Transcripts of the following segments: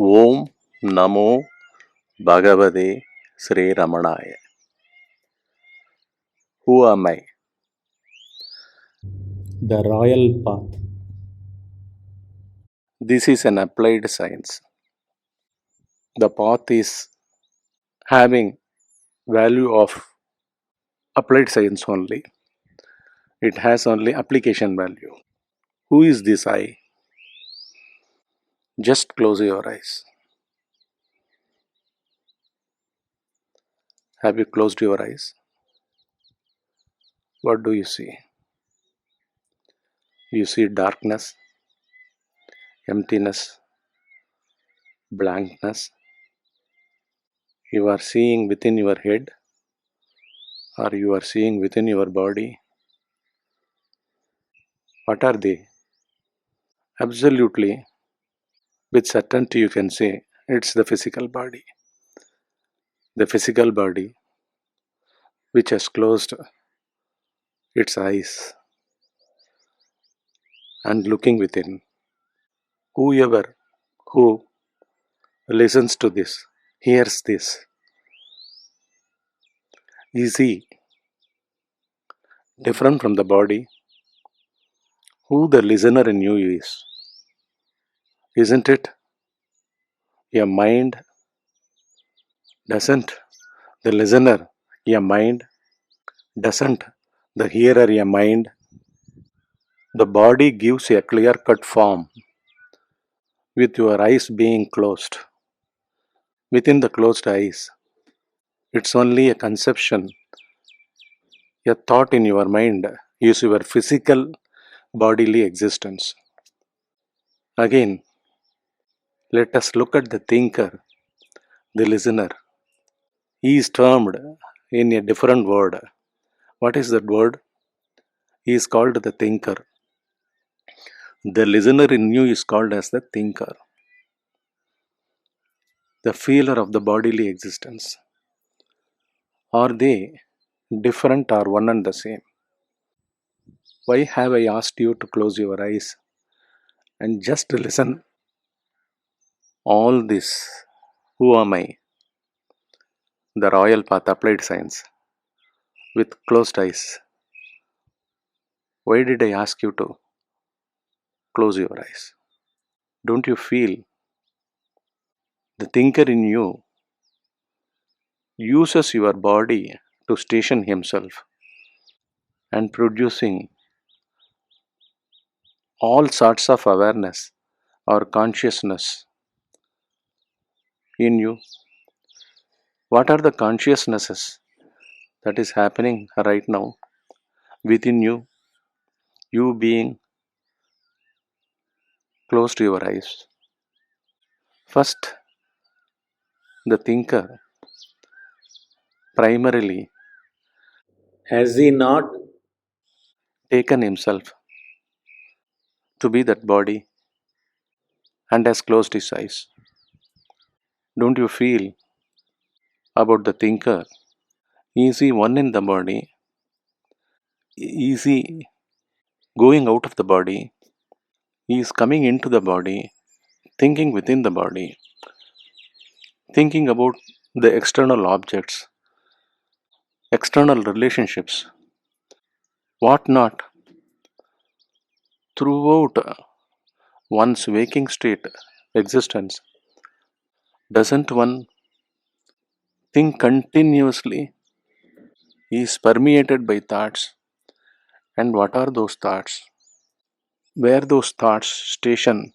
Om Namo Bhagavate Sri Ramanaya. Who am I? The royal path. This is an applied science. The path is having value of applied science only. It has only application value. Who is this I? Just close your eyes. Have you closed your eyes? What do you see? You see darkness, emptiness, blankness. You are seeing within your head, or you are seeing within your body. What are they? Absolutely, with certainty, you can say it's the physical body. The physical body which has closed its eyes and looking within. Whoever who listens to this, hears this, is he different from the body? Who the listener in you is? Isn't it your mind? Doesn't the listener your mind? Doesn't the hearer your mind? The body gives a clear cut form with your eyes being closed. Within the closed eyes, it's only a conception, a thought in your mind is your physical bodily existence. Again, let us look at the thinker, the listener. He is termed in a different word. What is that word? He is called the thinker. The listener in you is called as the thinker, the feeler of the bodily existence. Are they different or one and the same? Why have I asked you to close your eyes and just listen? All this, who am I? The royal path applied science with closed eyes. Why did I ask you to close your eyes? Don't you feel the thinker in you uses your body to station himself and producing all sorts of awareness or consciousness in you? What are the consciousnesses that is happening right now within you? You being closed your eyes. First, the thinker primarily has he not taken himself to be that body and has closed his eyes. Don't you feel about the thinker? Is he one in the body? Is he going out of the body? He is coming into the body, thinking within the body, thinking about the external objects, external relationships, what not, throughout one's waking state existence. Doesn't one think continuously? He is permeated by thoughts. And what are those thoughts? Where those thoughts station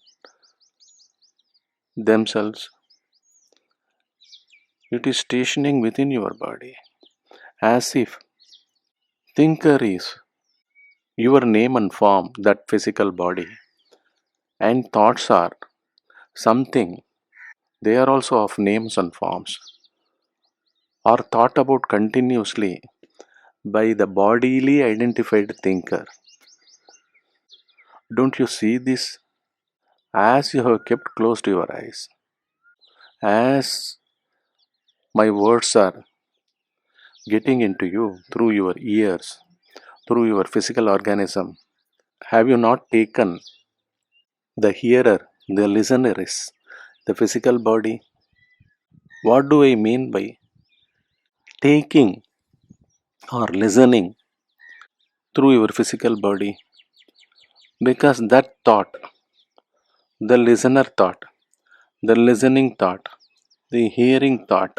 themselves? It is stationing within your body, as if thinker is your name and form, that physical body, and thoughts are something. They are also of names and forms, are thought about continuously by the bodily identified thinker. Don't you see this? As you have kept closed your eyes, as my words are getting into you through your ears, through your physical organism, have you not taken the hearer, the listener is the physical body. What do I mean by taking or listening through your physical body? Because that thought, the listener thought, the listening thought, the hearing thought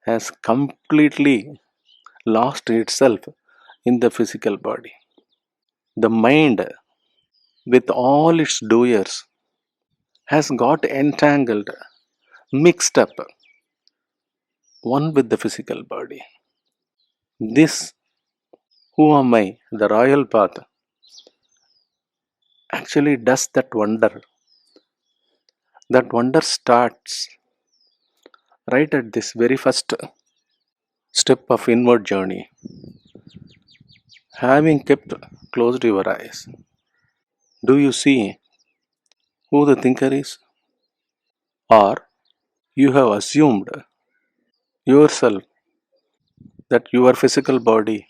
has completely lost itself in the physical body. The mind, with all its doers, has got entangled, mixed up, one with the physical body. This, who am I, the royal path, actually does that wonder. That wonder starts right at this very first step of inward journey. Having kept closed your eyes, do you see who the thinker is? Or you have assumed yourself that your physical body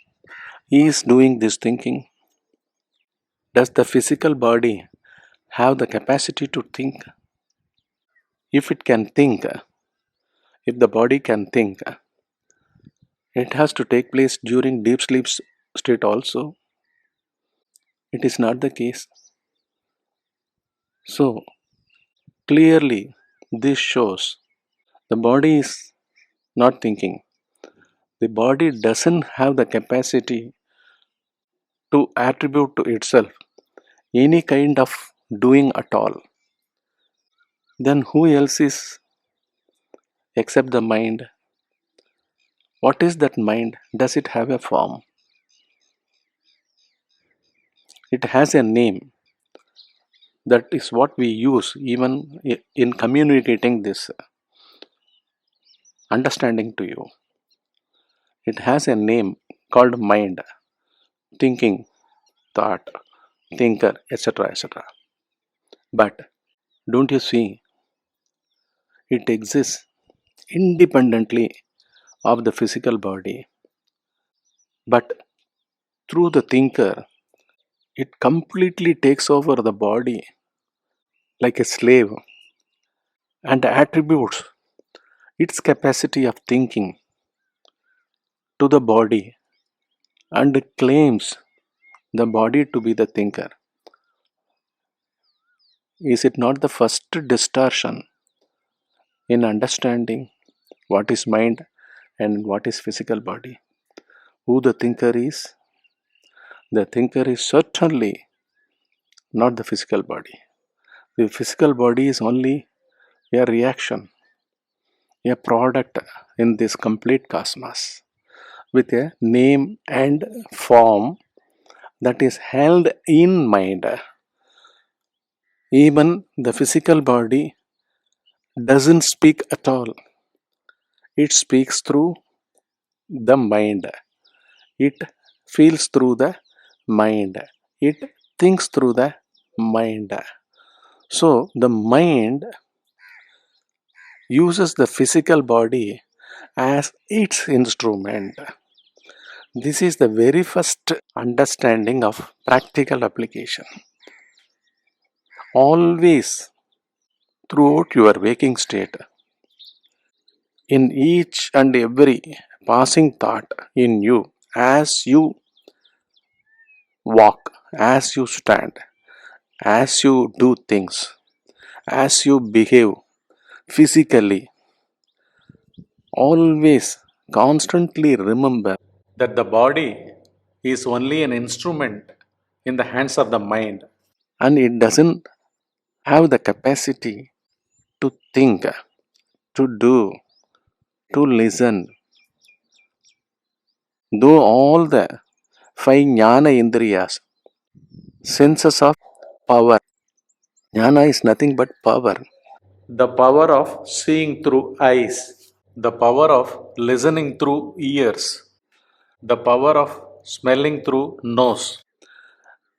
is doing this thinking? Does the physical body have the capacity to think? If it can think, if the body can think, it has to take place during deep sleep state also. It is not the case. So clearly, this shows the body is not thinking. The body doesn't have the capacity to attribute to itself any kind of doing at all. Then who else is except the mind? What is that mind? Does it have a form? It has a name. That is what we use even in communicating this understanding to you. It has a name called mind, thinking, thought, thinker, etc. etc. But don't you see, it exists independently of the physical body. But through the thinker, it completely takes over the body like a slave and attributes its capacity of thinking to the body and claims the body to be the thinker. Is it not the first distortion in understanding what is mind and what is physical body? Who the thinker is? The thinker is certainly not the physical body. The physical body is only a reaction, a product in this complete cosmos with a name and form that is held in mind. Even the physical body doesn't speak at all. It speaks through the mind. It feels through the mind. It thinks through the mind. So the mind uses the physical body as its instrument. This is the very first understanding of practical application. Always throughout your waking state, in each and every passing thought in you, as you walk, as you stand, as you do things, as you behave physically, always constantly remember that the body is only an instrument in the hands of the mind, and it doesn't have the capacity to think, to do, to listen. Though all the five jnana indriyas, senses of power, jnana is nothing but power. The power of seeing through eyes, the power of listening through ears, the power of smelling through nose,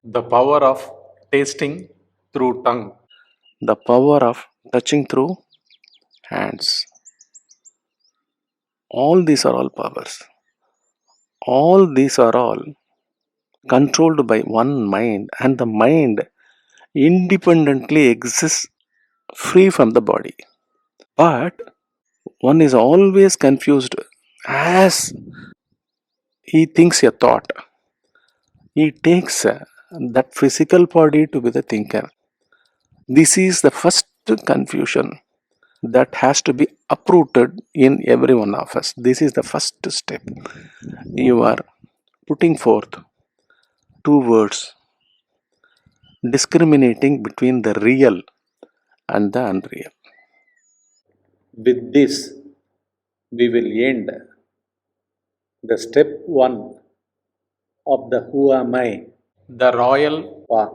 the power of tasting through tongue, the power of touching through hands. All these are all powers. All these are all controlled by one mind, and the mind independently exists free from the body. But one is always confused as he thinks a thought. He takes that physical body to be the thinker. This is the first confusion that has to be uprooted in every one of us. This is the first step. You are putting forth two words, discriminating between the real and the unreal. With this, we will end the step 1 of the Who Am I, the royal path,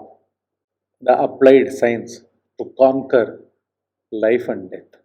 the applied science to conquer life and death.